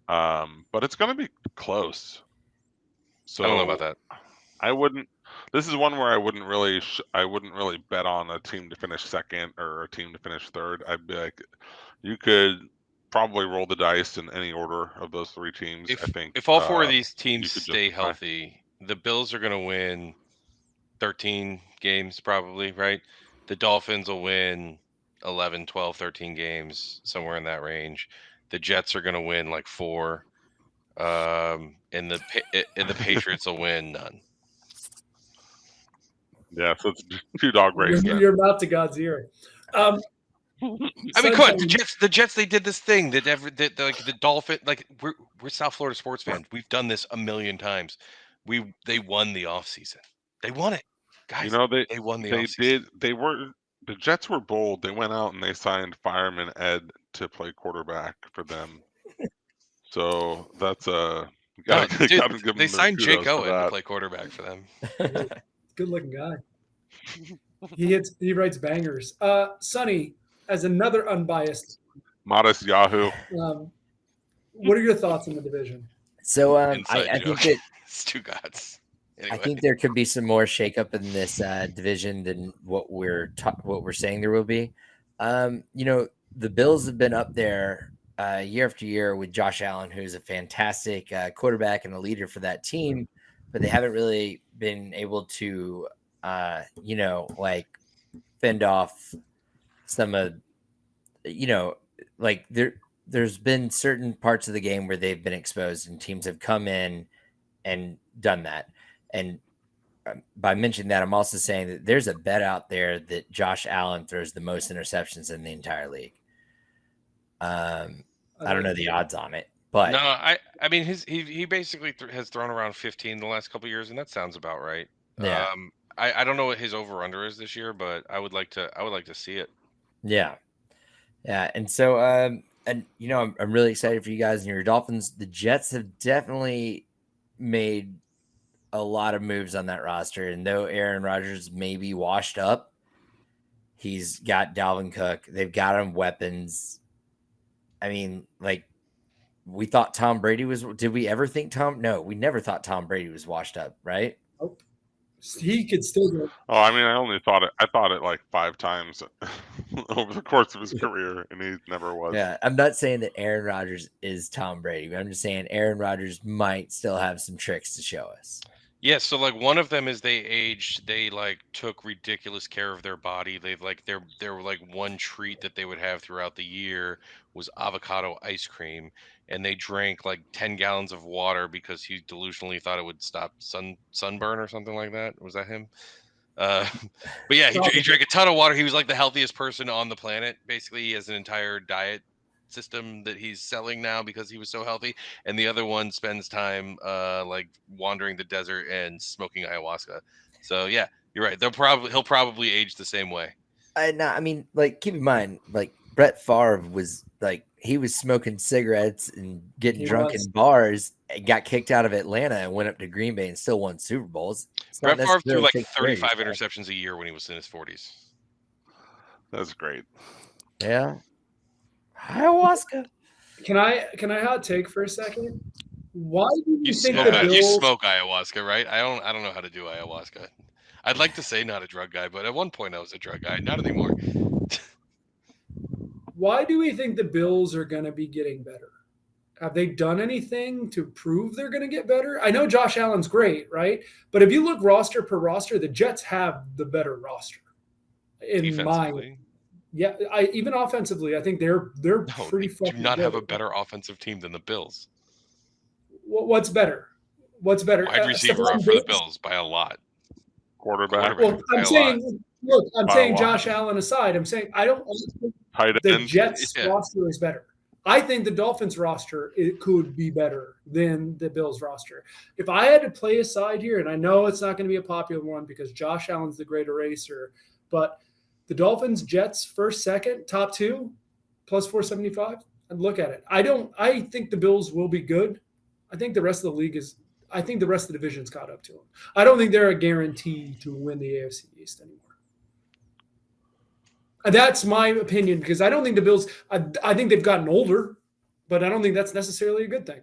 but it's going to be close. So I don't know about that. I wouldn't. This is one where I wouldn't really. I wouldn't really bet on a team to finish second or a team to finish third. I'd be like, you could probably roll the dice in any order of those three teams. I think if all four of these teams stay healthy, the Bills are going to win 13 games probably, right? The Dolphins will win 11, 12, 13 games, somewhere in that range. The Jets are going to win like 4, and the Patriots will win none. Yeah, so it's just 2-dog race. You're about to God's ear. I mean, come on, the Jets. They did this thing that like the Dolphin. Like we're South Florida sports fans. We've done this a million times. They won the offseason. They won it, guys. They won the offseason. The Jets were bold. They went out and they signed Fireman Ed to play quarterback for them. So that's they signed Jake Owen to play quarterback for them. Good looking guy. He writes bangers. Sonny, as another unbiased modest Yahoo. What are your thoughts on the division? So Inside I joke. think that It's two gods. I Anyway. think there could be some more shakeup in this division than what we're saying there will be. The Bills have been up there year after year with Josh Allen, who's a fantastic quarterback and a leader for that team, but they haven't really been able to, fend off some of, there's been certain parts of the game where they've been exposed and teams have come in and done that. And by mentioning that, I'm also saying that there's a bet out there that Josh Allen throws the most interceptions in the entire league. I don't know the odds on it, but no, I mean he basically has thrown around 15 the last couple of years, and that sounds about right. Yeah. I don't know what his over under is this year, but I would like to see it. Yeah. And so I'm really excited for you guys and your Dolphins. The Jets have definitely made a lot of moves on that roster, and though Aaron Rodgers may be washed up, he's got Dalvin Cook. They've got him weapons. I mean, we thought Tom Brady was. Did we ever think Tom? No, we never thought Tom Brady was washed up, right? Oh, he could still do it. Oh, I mean, I thought it like 5 times over the course of his career, and he never was. Yeah, I'm not saying that Aaron Rodgers is Tom Brady, but I'm just saying Aaron Rodgers might still have some tricks to show us. Yeah, so one of them is they took ridiculous care of their body. They've their one treat that they would have throughout the year was avocado ice cream, and they drank 10 gallons of water because he delusionally thought it would stop sunburn or something like that. Was that him? But yeah, he drank a ton of water. He was the healthiest person on the planet. Basically, he has an entire diet system that he's selling now because he was so healthy, and the other one spends time wandering the desert and smoking ayahuasca. So yeah, you're right. He'll probably age the same way. Keep in mind, Brett Favre was he was smoking cigarettes and getting drunk in bars and got kicked out of Atlanta and went up to Green Bay and still won Super Bowls. Brett Favre threw 35 interceptions a year when he was in his 40s. That's great. Yeah. Ayahuasca. Can I hot take for a second? Why do you think smoke, the Bills? You smoke ayahuasca, right? I don't know how to do ayahuasca. I'd like to say not a drug guy, but at one point I was a drug guy. Not anymore. Why do we think the Bills are going to be getting better? Have they done anything to prove they're going to get better? I know Josh Allen's great, right? But if you look roster per roster, the Jets have the better roster. Yeah, even offensively, I think they're pretty fucking do not good. Have a better offensive team than the Bills. What's better? Wide receiver for the Bills by a lot. Quarterback. Well, I'm saying Josh Allen aside, I'm saying I don't think the Jets roster is better. I think the Dolphins roster could be better than the Bills roster. If I had to play a side here, and I know it's not going to be a popular one because Josh Allen's the great eraser, but the Dolphins, Jets, first, second, top 2, plus 475. I'd look at it. I think the Bills will be good. I think the rest of the league I think the rest of the division's caught up to them. I don't think they're a guarantee to win the AFC East anymore. That's my opinion because I don't think the Bills, I think they've gotten older, but I don't think that's necessarily a good thing.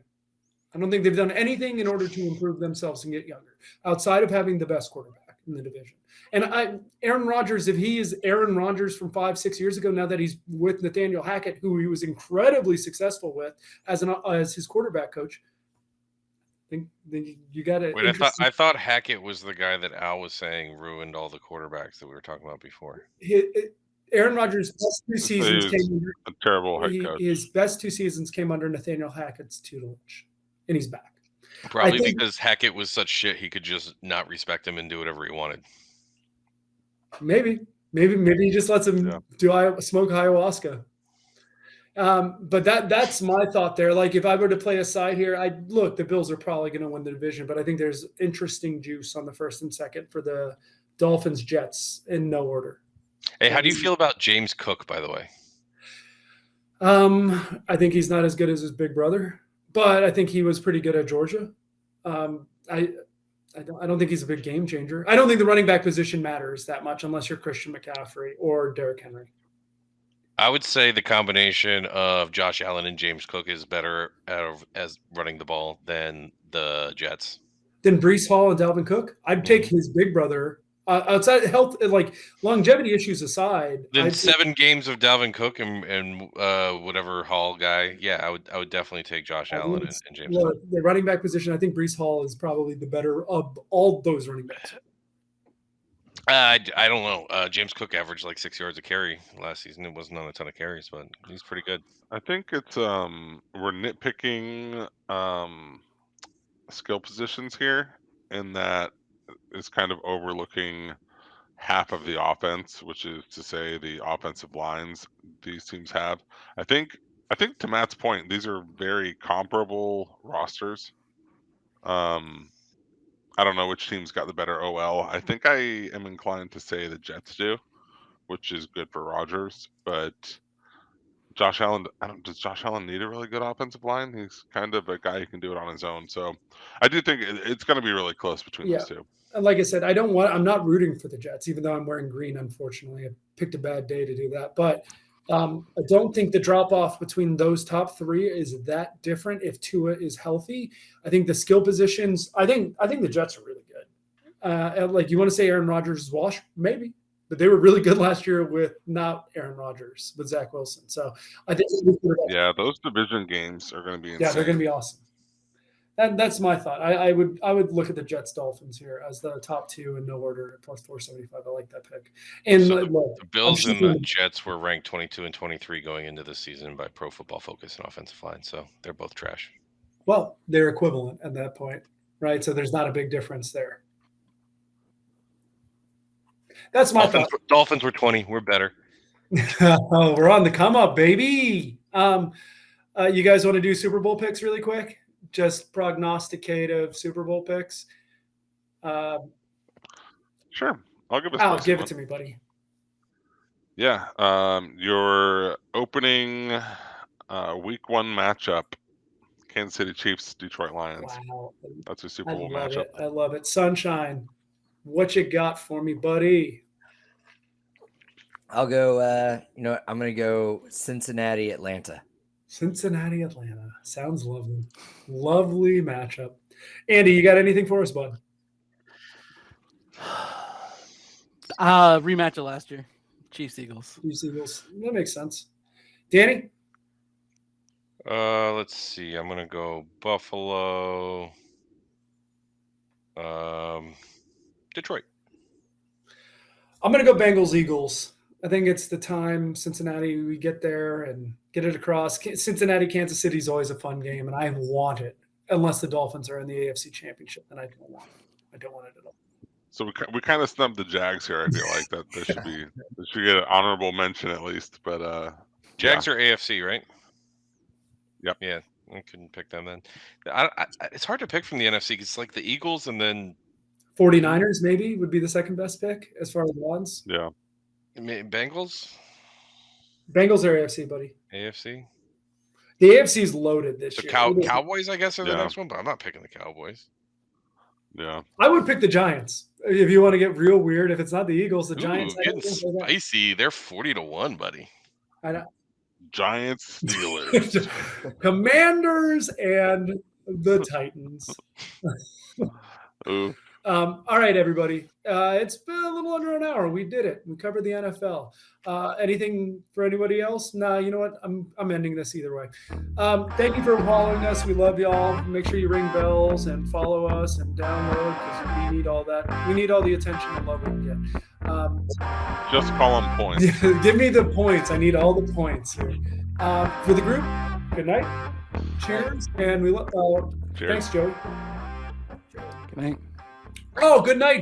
I don't think they've done anything in order to improve themselves and get younger outside of having the best quarterback in the division. And Aaron Rodgers, if he is Aaron Rodgers from 5-6 years ago, now that he's with Nathaniel Hackett, who he was incredibly successful with as his quarterback coach, then you got to. Wait, I thought Hackett was the guy that Al was saying ruined all the quarterbacks that we were talking about before. Aaron Rodgers' best 2 seasons came under a terrible head coach. His best 2 seasons came under Nathaniel Hackett's tutelage, and he's back. Probably because Hackett was such shit, he could just not respect him and do whatever he wanted. Maybe he just lets him smoke ayahuasca. But that's my thought there. If I were to play a side here, the Bills are probably going to win the division, but I think there's interesting juice on the first and second for the Dolphins, Jets in no order. Hey, how do you feel about James Cook, by the way? I think he's not as good as his big brother, but I think he was pretty good at Georgia. I don't think he's a big game changer. I don't think the running back position matters that much unless you're Christian McCaffrey or Derrick Henry. I would say the combination of Josh Allen and James Cook is better as running the ball than the Jets. Then Breece Hall and Dalvin Cook. I'd take his big brother. Outside health, like longevity issues aside, Then 7 games of Dalvin Cook and whatever Hall guy. Yeah, I would definitely take Josh Allen and James. Look, the running back position, I think Breece Hall is probably the better of all those running backs. I don't know. James Cook averaged like 6 yards a carry last season. It wasn't on a ton of carries, but he's pretty good. I think it's we're nitpicking skill positions here, and that is kind of overlooking half of the offense, which is to say the offensive lines these teams have. I think to Matt's point, these are very comparable rosters. I don't know which team's got the better OL. I think I am inclined to say the Jets do, which is good for Rodgers. But Josh Allen, does Josh Allen need a really good offensive line? He's kind of a guy who can do it on his own. So I do think it's going to be really close between those two. Like I said, I'm not rooting for the Jets, even though I'm wearing green, unfortunately. I picked a bad day to do that. But I don't think the drop-off between those top three is that different if Tua is healthy. I think the skill positions, I think the Jets are really good. Like, you want to say Aaron Rodgers is washed? Maybe. But they were really good last year with not Aaron Rodgers, with Zach Wilson. So I think those division games are going to be insane. Yeah, they're going to be awesome. That's my thought. I would look at the Jets Dolphins here as the top two in no order at plus 475. I like that pick. And so the Bills and the Jets were ranked 22 and 23 going into this season by Pro Football Focus and offensive line. So they're both trash. Well, they're equivalent at that point, right? So there's not a big difference there. That's my thought. Dolphins were 20. We're better. Oh, we're on the come up, baby. You guys want to do Super Bowl picks really quick? Just prognosticative Super Bowl picks. Sure. I'll give it to me, buddy. Yeah. Your opening week 1 matchup, Kansas City Chiefs, Detroit Lions. Wow. That's a Super Bowl matchup. I love it. Sunshine, what you got for me, buddy? I'll go, I'm going to go Cincinnati, Atlanta. Cincinnati, Atlanta. Sounds lovely. Lovely matchup. Andy, you got anything for us, bud? Rematch of last year. Chiefs, Eagles. That makes sense. Danny? Let's see. I'm going to go Buffalo. Detroit. I'm going to go Bengals, Eagles. I think it's the time Cincinnati, we get there and get it across. Cincinnati, Kansas City is always a fun game, and I want it. Unless the Dolphins are in the AFC Championship, then I don't want it. I don't want it at all. So we kind of snubbed the Jags here. I feel like that they should get an honorable mention at least. But Jags are AFC, right? Yep. Yeah, I couldn't pick them then. It's hard to pick from the NFC. It's like the Eagles and then 49ers maybe would be the second best pick as far as odds. Yeah. Bengals are AFC, buddy. AFC. The AFC is loaded this year. Cowboys, I guess, are the next one, but I'm not picking the Cowboys. Yeah. I would pick the Giants if you want to get real weird. If it's not the Eagles, the Giants. Getting spicy. They're 40-1, buddy. I know. Giants, Steelers, Commanders, and the Titans. Ooh. All right, everybody. It's been a little under an hour. We did it. We covered the NFL. Anything for anybody else? No, you know what? I'm ending this either way. Thank you for following us. We love y'all. Make sure you ring bells and follow us and download because we need all that. We need all the attention and love we can get. Just call them points. Give me the points. I need all the points here. For the group, good night. Cheers. And we love. Cheers. Thanks, Joey. Good night. Oh, good night.